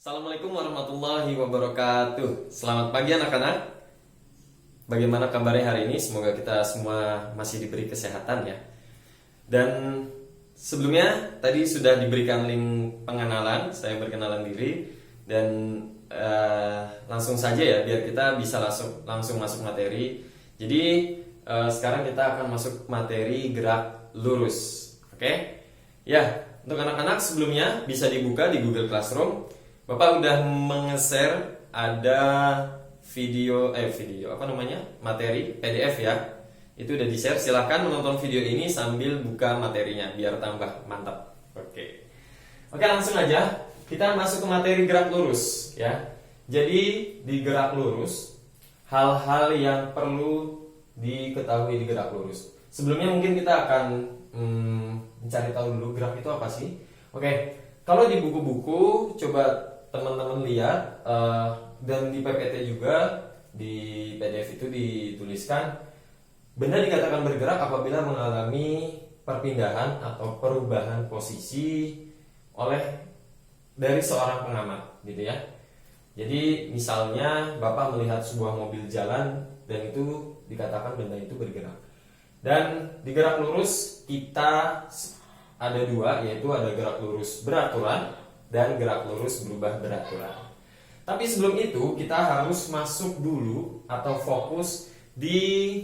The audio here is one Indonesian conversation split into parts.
Assalamualaikum warahmatullahi wabarakatuh. Selamat pagi anak-anak. Bagaimana kabarnya hari ini? Semoga kita semua masih diberi kesehatan ya. Dan sebelumnya tadi sudah diberikan link pengenalan. Saya berkenalan diri dan langsung saja ya biar kita bisa langsung masuk materi. Jadi sekarang kita akan masuk materi gerak lurus. Oke? Ya, untuk anak-anak sebelumnya bisa dibuka di Google Classroom. Bapak udah menge-share ada materi PDF ya. Itu udah di-share. Silahkan menonton video ini sambil buka materinya biar tambah mantap. Oke, langsung aja kita masuk ke materi gerak lurus ya. Jadi di gerak lurus hal-hal yang perlu diketahui di gerak lurus. Sebelumnya mungkin kita akan mencari tahu dulu gerak itu apa sih. Oke, kalau di buku-buku coba teman-teman lihat dan di PPT juga di PDF itu dituliskan benda dikatakan bergerak apabila mengalami perpindahan atau perubahan posisi dari seorang pengamat gitu ya. Jadi misalnya Bapak melihat sebuah mobil jalan dan itu dikatakan benda itu bergerak. Dan di gerak lurus kita ada dua, yaitu ada gerak lurus beraturan dan gerak lurus berubah beraturan. Tapi sebelum itu kita harus masuk dulu atau fokus di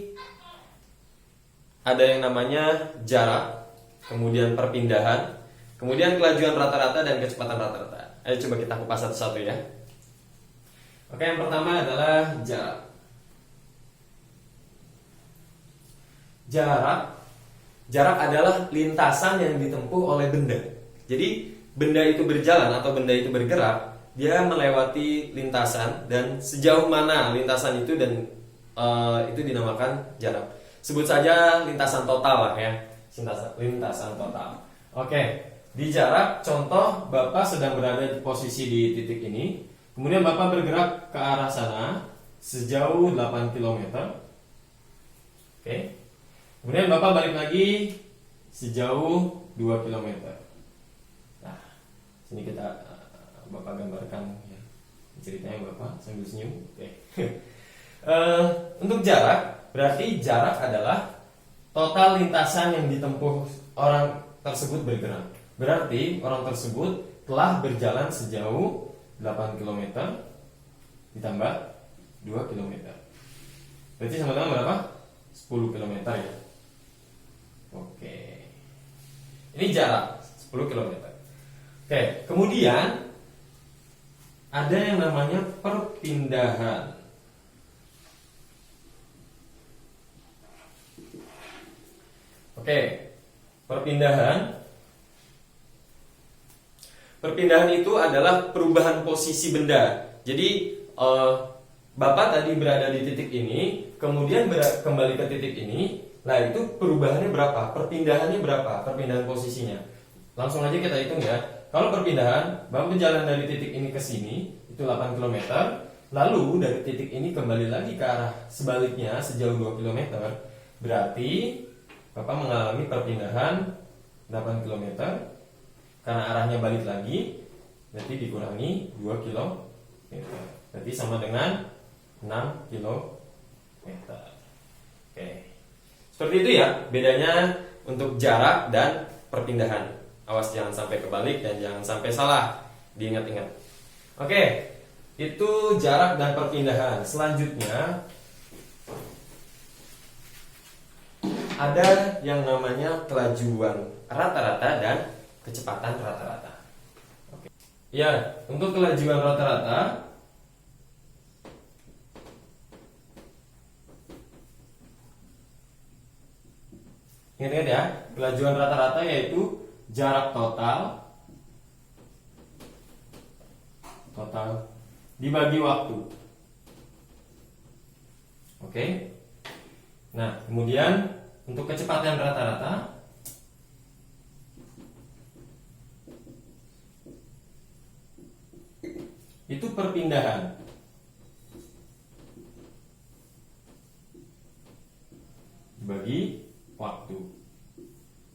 ada yang namanya jarak, kemudian perpindahan, kemudian kelajuan rata-rata dan kecepatan rata-rata. Ayo coba kita kupas satu-satu ya. Oke, yang pertama adalah jarak. Jarak adalah lintasan yang ditempuh oleh benda. Jadi benda itu berjalan atau benda itu bergerak, dia melewati lintasan dan sejauh mana lintasan itu dan itu dinamakan jarak. Sebut saja lintasan total lah ya, lintasan total. Oke, di jarak contoh Bapak sedang berada di posisi di titik ini, kemudian Bapak bergerak ke arah sana sejauh 8 km. Oke. Kemudian Bapak balik lagi sejauh 2 km. Nah, sini kita Bapak gambarkan ya, ceritanya Bapak sambil senyum. Oke. Untuk jarak, berarti jarak adalah total lintasan yang ditempuh orang tersebut bergerak. Berarti orang tersebut telah berjalan sejauh 8 km ditambah 2 km. Berarti sama dengan berapa? 10 km ya. Oke. Ini jarak 10 km. Oke, kemudian ada yang namanya perpindahan. Oke, perpindahan. Perpindahan itu adalah perubahan posisi benda. Jadi Bapak tadi berada di titik ini, kemudian kembali ke titik ini. Nah, itu perubahannya berapa? Perpindahannya berapa? Perpindahan posisinya. Langsung aja kita hitung ya. Kalau perpindahan, Bapak berjalan dari titik ini ke sini, itu 8 km. Lalu dari titik ini kembali lagi ke arah sebaliknya sejauh 2 km. Berarti Bapak mengalami perpindahan 8 km. Karena arahnya balik lagi, berarti dikurangi 2 km. Berarti sama dengan 6 km. Oke. Seperti itu ya bedanya untuk jarak dan perpindahan. Awas jangan sampai kebalik dan jangan sampai salah. Diingat-ingat. Oke, itu jarak dan perpindahan. Selanjutnya ada yang namanya kelajuan rata-rata dan kecepatan rata-rata. Oke. Ya, untuk kelajuan rata-rata ingat-ingat ya, kelajuan rata-rata yaitu jarak total dibagi waktu. Oke. Nah, kemudian untuk kecepatan rata-rata itu perpindahan dibagi waktu.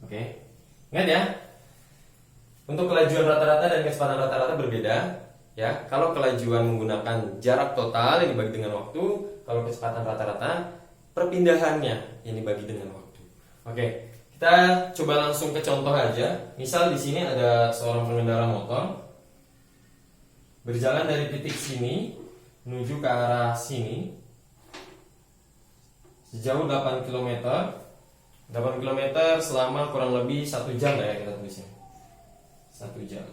Oke. Ingat ya, untuk kelajuan rata-rata dan kecepatan rata-rata berbeda. ya. Kalau kelajuan menggunakan jarak total ini dibagi dengan waktu, kalau kecepatan rata-rata perpindahannya ini dibagi dengan waktu. Oke, kita coba langsung ke contoh aja. Misal di sini ada seorang pengendara motor berjalan dari titik sini menuju ke arah sini sejauh 8 km. 8 km selama kurang lebih 1 jam lah ya, kita tulisnya 1 jam.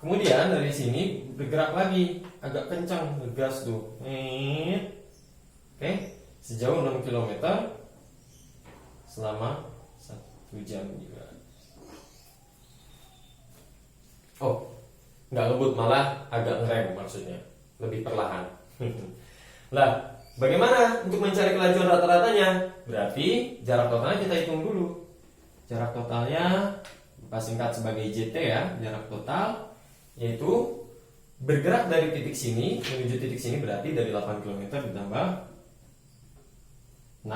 Kemudian dari sini bergerak lagi agak kencang, ngegas tuh. Oke, sejauh 6 km selama 1 jam juga. Oh, nggak ngebut, malah agak ngerem, maksudnya lebih perlahan. Lah, bagaimana untuk mencari kelajuan rata-ratanya? Berarti jarak totalnya kita hitung dulu. Jarak totalnya kita singkat sebagai JT ya, jarak total, yaitu bergerak dari titik sini menuju titik sini, berarti dari 8 km ditambah 6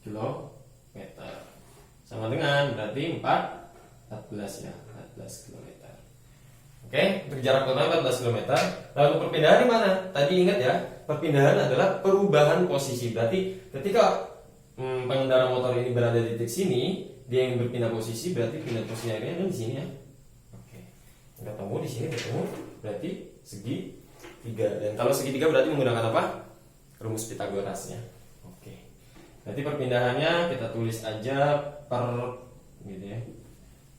km sama dengan berarti 14 ya, 14 km. Oke, untuk jarak total 14 km. Lalu perpindahan di mana? Tadi ingat ya, perpindahan adalah perubahan posisi. Berarti ketika pengendara motor ini berada di titik sini, dia yang berpindah posisi, berarti pindah posisi akhirnya kan di sini ya. Ketemu di sini, ketemu berarti segitiga, dan kalau segitiga berarti menggunakan apa? Rumus Pitagorasnya. Oke. Berarti perpindahannya kita tulis aja per gitu ya.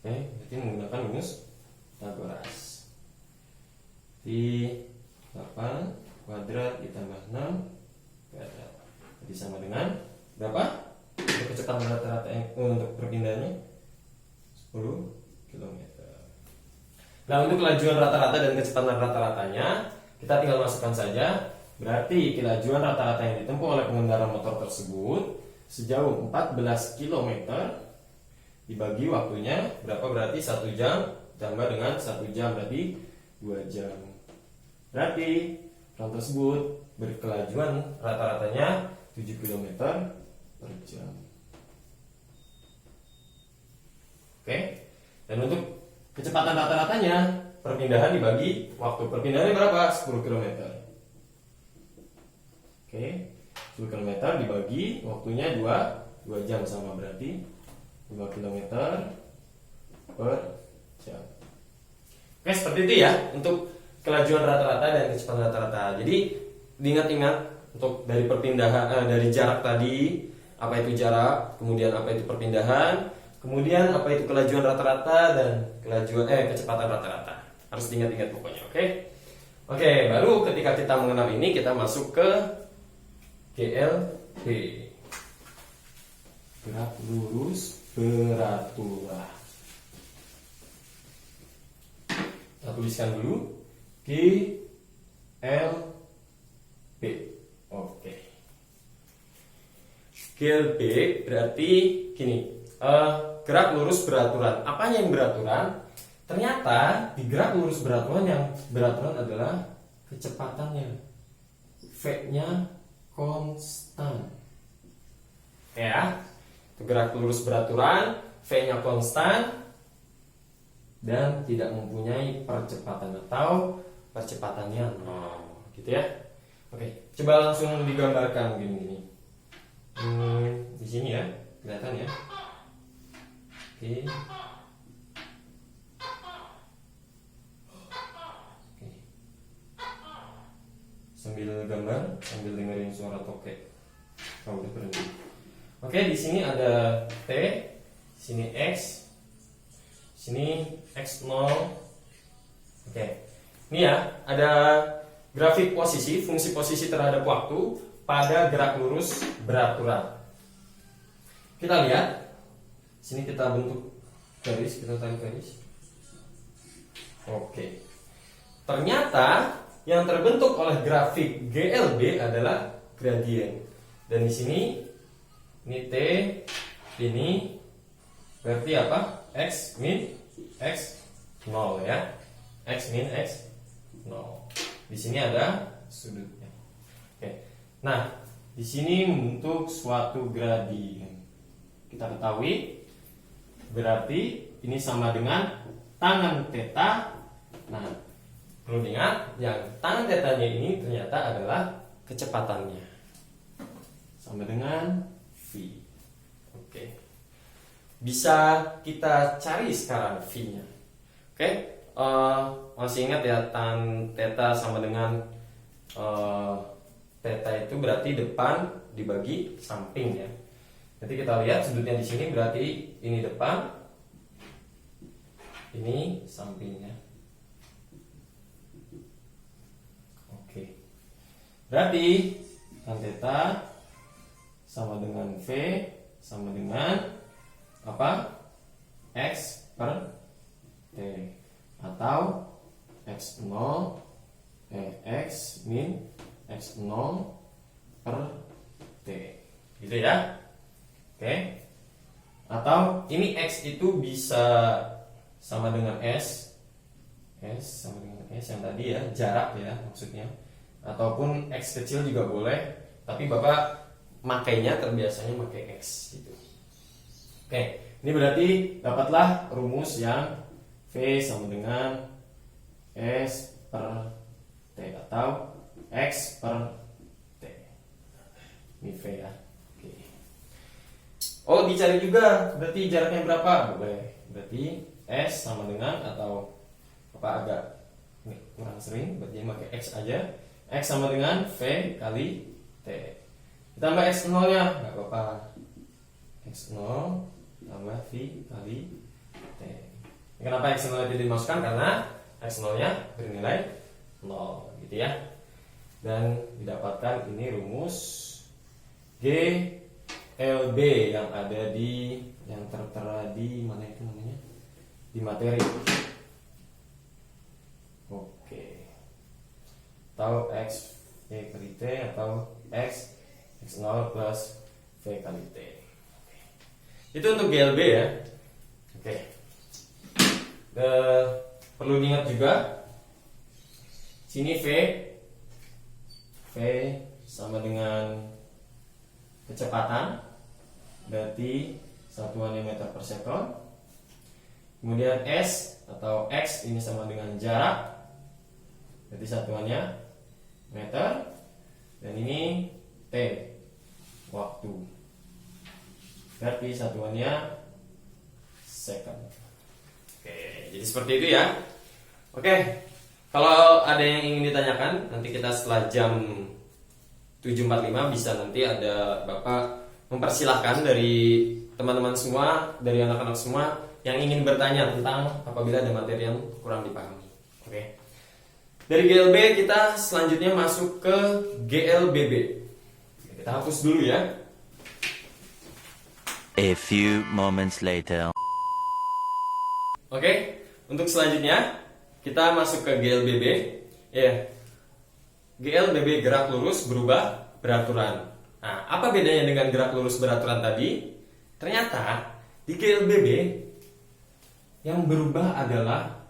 Oke, berarti menggunakan rumus Pitagoras. Di 8 kuadrat ditambah 6 kuadrat. Jadi sama dengan berapa? Untuk kecepatan rata-rata untuk perpindahannya 10 km. Nah, untuk kelajuan rata-rata dan kecepatan rata-ratanya kita tinggal masukkan saja. Berarti kelajuan rata-rata yang ditempuh oleh pengendara motor tersebut sejauh 14 km dibagi waktunya berapa? Berarti 1 jam tambah dengan 1 jam berarti 2 jam. Berarti orang tersebut berkelajuan rata-ratanya 7 km per jam. Oke. Dan untuk kecepatan rata-ratanya perpindahan dibagi waktu. Perpindahannya berapa? 10 km. Oke, 10 km dibagi waktunya 2 jam, sama berarti 5 km per jam. Oke, seperti itu ya untuk kelajuan rata-rata dan kecepatan rata-rata. Jadi diingat-ingat untuk dari perpindahan dari jarak tadi, apa itu jarak, kemudian apa itu perpindahan, kemudian apa itu kelajuan rata-rata dan kecepatan rata-rata. Harus diingat-ingat pokoknya, oke? Oke, baru ketika kita mengenal ini kita masuk ke GLB. Gerak lurus beraturan. Kita tuliskan dulu GLB. Oke. GLB berarti gini. Gerak lurus beraturan. Apanya yang beraturan? Ternyata di gerak lurus beraturan yang beraturan adalah kecepatannya. V-nya konstan. Ya. Gerak lurus beraturan, V-nya konstan dan tidak mempunyai percepatan atau percepatannya 0, gitu ya. Oke, coba langsung digambarkan gini-gini. Di sini ya, kelihatan ya. Oke. Sambil gambar, sambil dengerin suara tokek. Kalau udah berhenti. Oke, di sini ada T, sini X, sini X0. Oke. Ini ya, ada grafik posisi, fungsi posisi terhadap waktu pada gerak lurus beraturan. Kita lihat. Sini kita bentuk garis, kita tarik garis. Oke. Ternyata yang terbentuk oleh grafik GLB adalah gradien. Dan di sini ini T, ini berarti apa? X min X 0 ya. X min X 0. Di sini ada sudutnya. Oke. Nah, di sini membentuk suatu gradien. Kita ketahui berarti ini sama dengan tangan theta Nah, perlu diingat yang tan tetanya ini ternyata adalah kecepatannya. Sama dengan V. Oke. Bisa kita cari sekarang V-nya. Oke. Masih ingat ya, tan theta sama dengan theta itu berarti depan dibagi samping ya. Nanti kita lihat sudutnya di sini berarti ini depan, ini sampingnya. Oke. Berarti tan theta sama dengan V sama dengan apa? X per T atau X0 X min X0 per T. Gitu ya. Oke. Atau ini X itu bisa sama dengan S sama dengan S yang tadi ya, jarak ya maksudnya, ataupun X kecil juga boleh, tapi Bapak makainya terbiasanya pakai X gitu. Oke, ini berarti dapatlah rumus yang V sama dengan S per T atau X per T. Ini V ya. Oke. Oh, dicari juga berarti jaraknya berapa? Boleh. Berarti S sama dengan atau apa agak kurang sering, berarti pakai X aja. X sama dengan V kali T. Ditambah X0 nya, nggak apa-apa. X0 tambah V kali T. Kenapa X0 itu dimasukkan? Karena X0 nya bernilai 0 gitu ya. Dan didapatkan ini rumus GLB yang ada di, yang tertera di mana itu namanya? Di materi. Oke. Atau X V kali T atau X0 plus V kali T. Oke. Itu untuk GLB ya. Oke. Perlu diingat juga sini V sama dengan kecepatan, berarti satuannya meter per second. Kemudian S atau X ini sama dengan jarak, berarti satuannya meter. Dan ini T, waktu, berarti satuannya second. Oke, jadi seperti itu ya. Oke, kalau ada yang ingin ditanyakan, nanti kita setelah jam 7.45 bisa nanti ada Bapak mempersilahkan dari teman-teman semua, dari anak-anak semua yang ingin bertanya tentang apabila ada materi yang kurang dipahami. Oke. Dari GLB kita selanjutnya masuk ke GLBB. Kita hapus dulu ya. A few moments later. Oke, untuk selanjutnya kita masuk ke GLBB. Ya. GLBB gerak lurus berubah beraturan. Nah, apa bedanya dengan gerak lurus beraturan tadi? Ternyata di GLBB yang berubah adalah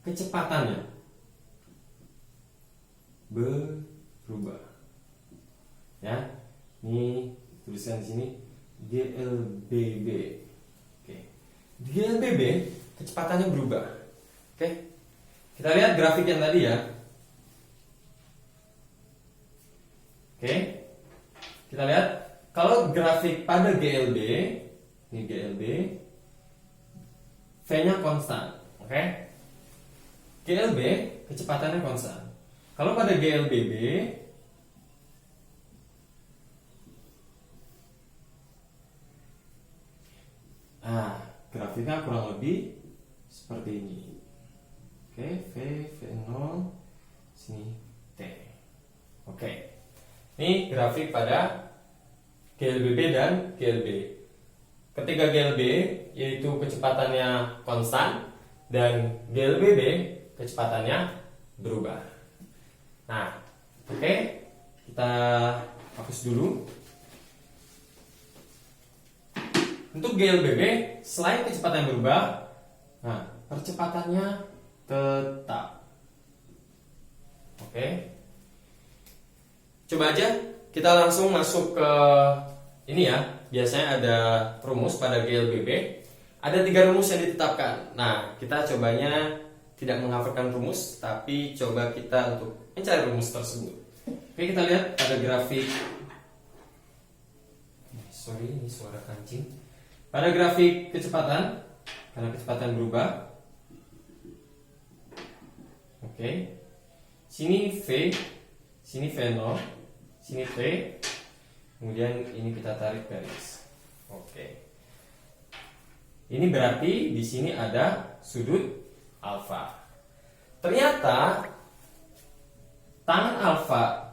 kecepatannya. Berubah. Ya. Ini tulisan di sini GLBB. Oke. Di GLBB kecepatannya berubah. Oke. Kita lihat grafik yang tadi ya. Oke. Kita lihat kalau grafik pada GLB, ini GLB, V-nya konstan. Oke. GLB kecepatannya konstan. Kalau pada GLBB grafiknya kurang lebih seperti ini. Oke, V0 sini T. Oke. Ini grafik pada GLBB dan GLB. Ketika GLB yaitu kecepatannya konstan dan GLBB kecepatannya berubah. Nah, oke, kita hapus dulu. Untuk GLBB selain kecepatan yang berubah, nah percepatannya tetap. Oke. Coba aja kita langsung masuk ke ini ya. Biasanya ada rumus pada GLBB. Ada 3 rumus yang ditetapkan. Nah, kita cobanya tidak menghafalkan rumus, tapi coba kita untuk mencari rumus tersebut. Oke, kita lihat pada grafik. Sorry, ini suara kancing. Pada grafik kecepatan, karena kecepatan berubah. Oke. Sini V, sini V0, sini V. Kemudian ini kita tarik garis. Oke. Ini berarti di sini ada sudut alfa. Ternyata tangan alfa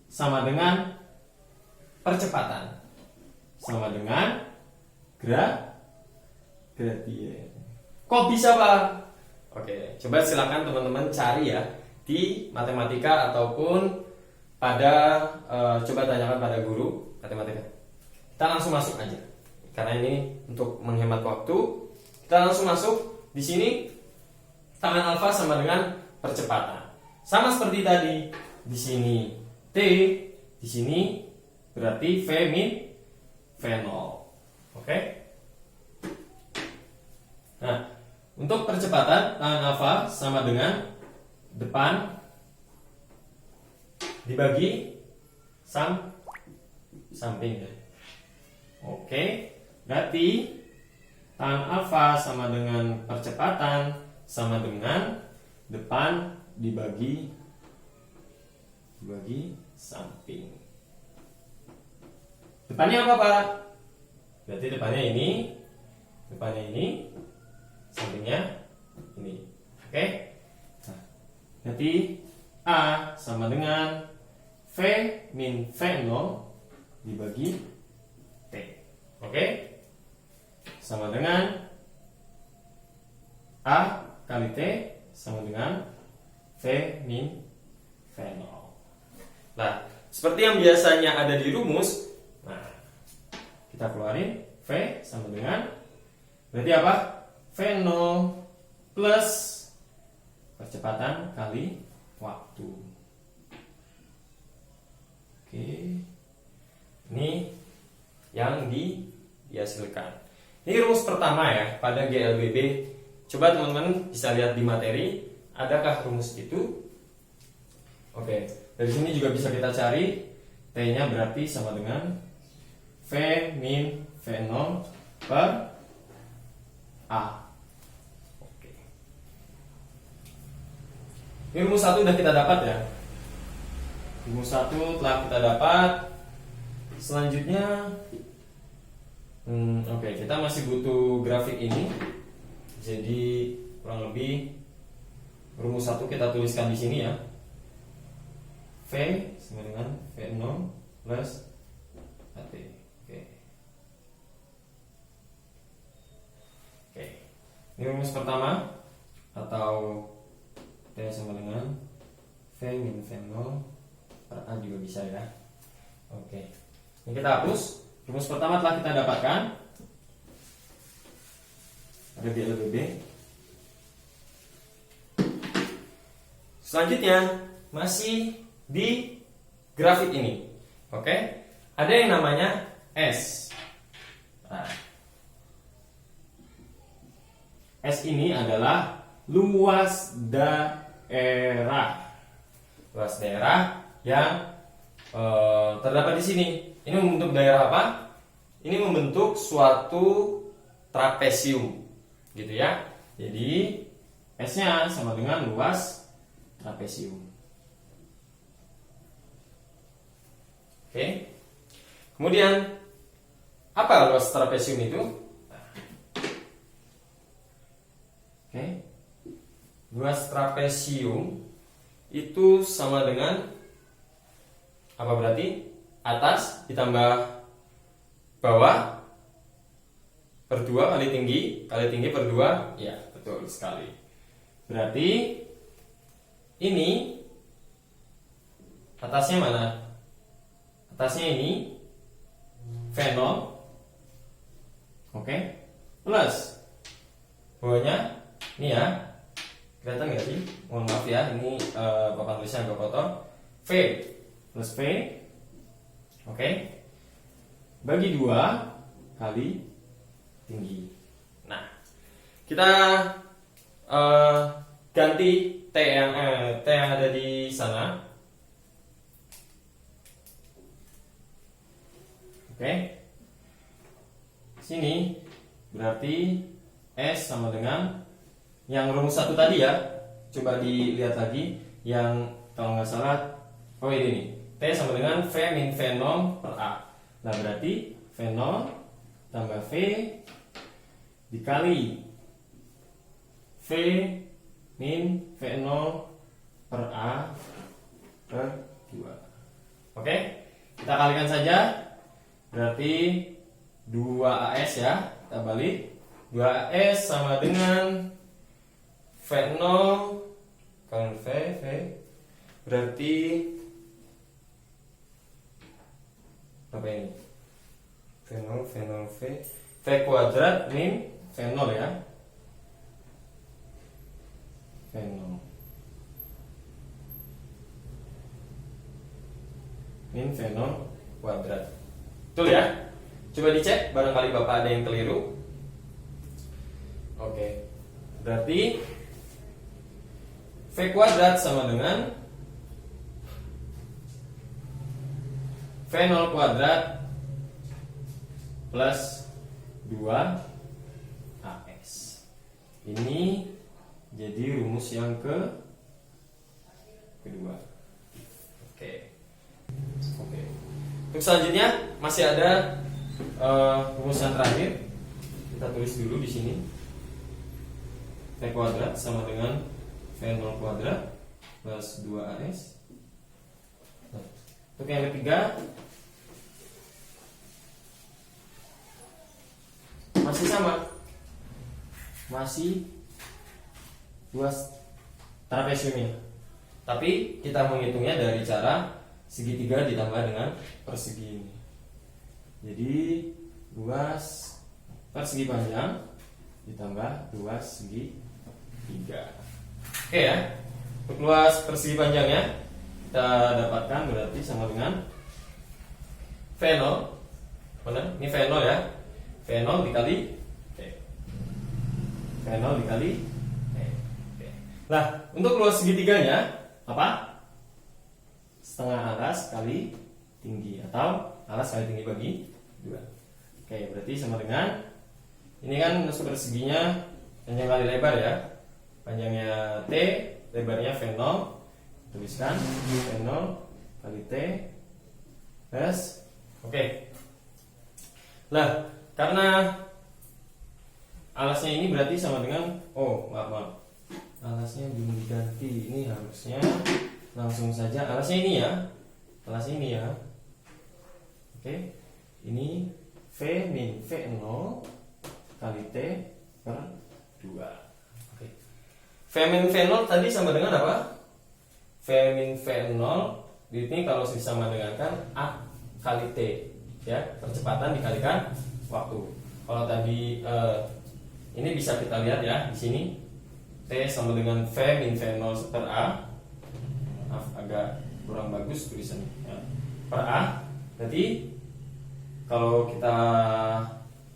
sama dengan percepatan, sama dengan gradien. Kok bisa, Pak? Oke, coba silakan teman-teman cari ya di matematika ataupun pada coba tanyakan pada guru matematika. Kita langsung masuk aja. Karena ini untuk menghemat waktu, kita langsung masuk. Di sini tangan alfa sama dengan percepatan. Sama seperti tadi. Di sini T, di sini berarti V min V0. Oke? Nah, untuk percepatan tangan alfa sama dengan depan dibagi samping ya. Oke, berarti tangan alfa sama dengan percepatan sama dengan depan dibagi samping. Depannya apa, Pak? Berarti depannya ini, sampingnya ini. Oke? Nah, berarti A sama dengan V min V0 dibagi T. Oke? Sama dengan A kali T sama dengan V min V0. Nah, seperti yang biasanya ada di rumus, nah, kita keluarin V sama dengan, berarti apa? V0 plus percepatan kali waktu. Oke. Ini yang dihasilkan. Ini rumus pertama ya pada GLBB. Coba teman-teman bisa lihat di materi, adakah rumus itu? Oke, dari sini juga bisa kita cari T-nya berarti sama dengan V min V0 per A. Oke. Ini rumus 1 sudah kita dapat ya. Rumus 1 telah kita dapat. Selanjutnya oke, kita masih butuh grafik ini. Jadi kurang lebih rumus 1 kita tuliskan di sini ya. V sama dengan V0 plus AT. Oke. Ini rumus pertama, atau T sama dengan V min V0 per A juga bisa ya. Oke. Ini kita hapus. Rumus pertama telah kita dapatkan. Ada GLBB. Selanjutnya masih di grafik ini. Oke. Ada yang namanya S. Nah, S ini adalah luas daerah. Luas daerah yang terdapat di sini. Ini membentuk daerah apa? Ini membentuk suatu trapesium, gitu ya. Jadi S-nya sama dengan luas trapesium. Oke. Kemudian apa luas trapesium itu? Oke. Luas trapesium itu sama dengan apa berarti? Atas ditambah bawah per 2 kali tinggi per 2. Ya, betul sekali. Berarti ini atasnya mana? Atasnya ini V0. Oke. Plus bawahnya ini ya. Kelihatan nggak sih? Mohon maaf ya, ini papan tulisnya agak kotor. V plus V. Oke. Bagi 2 kali tinggi. Nah, kita ganti T yang ada di sana. Oke. Sini berarti S sama dengan yang rumus satu tadi ya. Coba dilihat lagi yang kalau nggak salah, oh ini nih, T sama dengan V min V0 per A. Nah berarti V0 tambah V dikali V min V0 per A per 2. Oke, kita kalikan saja. Berarti 2AS ya, kita balik. 2AS sama dengan V0 kali V berarti apa ini? V0 V kuadrat min V0 ya. V0 min V0 kuadrat. Betul ya? Coba dicek, barangkali Bapak ada yang keliru. Oke. Berarti V kuadrat sama dengan V0 kuadrat plus 2AS. Ini jadi rumus yang kedua. Oke. Untuk selanjutnya masih ada rumus yang terakhir. Kita tulis dulu di sini. V kuadrat sama dengan V0 kuadrat plus 2AS. Nah, untuk yang ketiga masih sama, masih luas trapesiumnya, tapi kita menghitungnya dari cara segitiga ditambah dengan persegi ini. Jadi luas persegi panjang ditambah luas segitiga. Oke ya, untuk luas persegi panjangnya kita dapatkan berarti sama dengan V0, benar? Ini V0 ya, V0 dikali T, V0 dikali T. Nah, untuk luas segitiganya apa? Setengah alas kali tinggi atau alas kali tinggi bagi 2. Oke, berarti sama dengan ini kan perseginya panjang kali lebar ya. Panjangnya T, lebarnya V0. Tuliskan V0 kali T plus. Oke. Nah, karena alasnya ini berarti sama dengan maaf. Alasnya belum diganti. Ini harusnya langsung saja alasnya ini ya. Alasnya ini ya. Oke. Ini V min V0 kali T per 2. Oke. V min V0 tadi sama dengan apa? V min V0 ini kalau sama dengan kan A kali T ya, percepatan dikalikan waktu. Kalau tadi ini bisa kita lihat ya di sini T sama dengan V min V0 per A. Maaf, agak kurang bagus tulisannya ya. Per A. Berarti kalau kita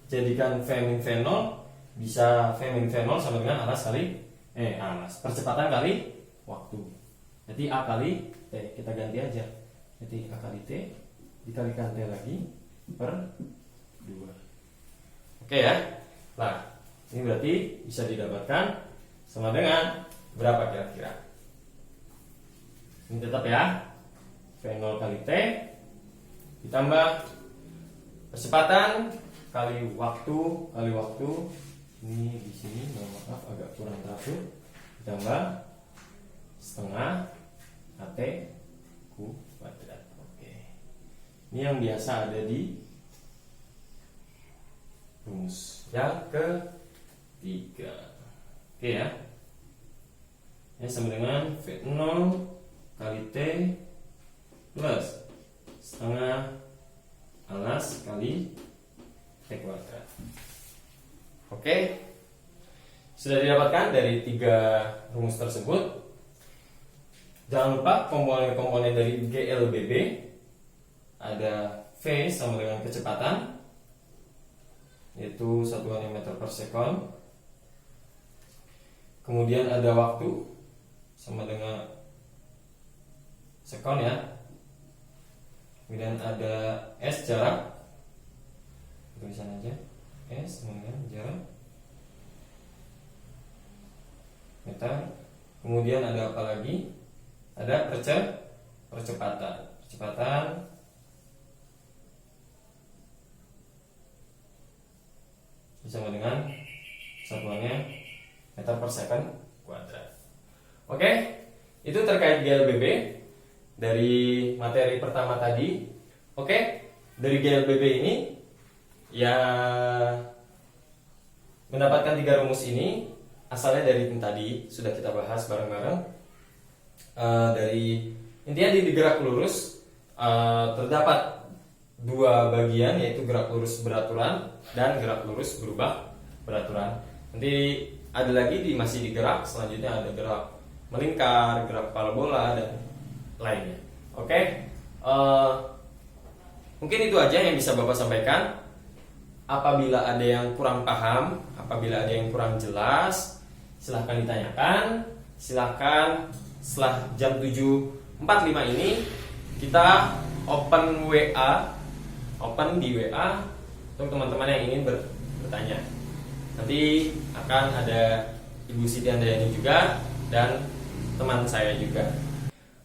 jadikan V min V0 bisa V min V0 sama dengan alas kali percepatan kali waktu. Jadi A kali T, kita ganti aja. Jadi A kali T dikalikan T lagi per 2. Oke ya. Nah, ini berarti bisa didapatkan sama dengan berapa kira-kira? Ini tetap ya. V0 kali T ditambah percepatan kali waktu ini di sini maaf agak kurang teratur, ditambah setengah AT kuadrat. Oke. Ini yang biasa ada di rumus yang ketiga. Oke ya. Ini sama dengan V0 kali T plus setengah alas kali T kuadrat. Oke. Sudah didapatkan dari 3 rumus tersebut. Jangan lupa komponen-komponen dari GLBB ada V sama dengan kecepatan, yaitu satuannya meter per second. kemudian ada waktu sama dengan sekon ya, kemudian ada S jarak, tulisan aja S kemudian jarak meter, kemudian ada apa lagi, ada percepatan sama dengan satuannya meter per second kuadrat. Oke, itu terkait GLBB dari materi pertama tadi. Oke, dari GLBB ini ya mendapatkan 3 rumus ini asalnya dari yang tadi sudah kita bahas bareng-bareng. Dari intinya di gerak lurus terdapat 2 bagian, yaitu gerak lurus beraturan dan gerak lurus berubah beraturan. Nanti ada lagi masih di gerak selanjutnya, ada gerak melingkar, gerak parabola dan lainnya. Oke, mungkin itu aja yang bisa Bapak sampaikan. Apabila ada yang kurang paham, apabila ada yang kurang jelas, silahkan ditanyakan. Silahkan setelah jam 7.45 ini kita open di WA untuk teman-teman yang ingin bertanya. Nanti akan ada Ibu Siti Handayani juga dan teman saya juga.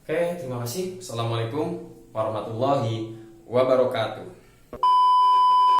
Oke, terima kasih. Assalamualaikum warahmatullahi wabarakatuh.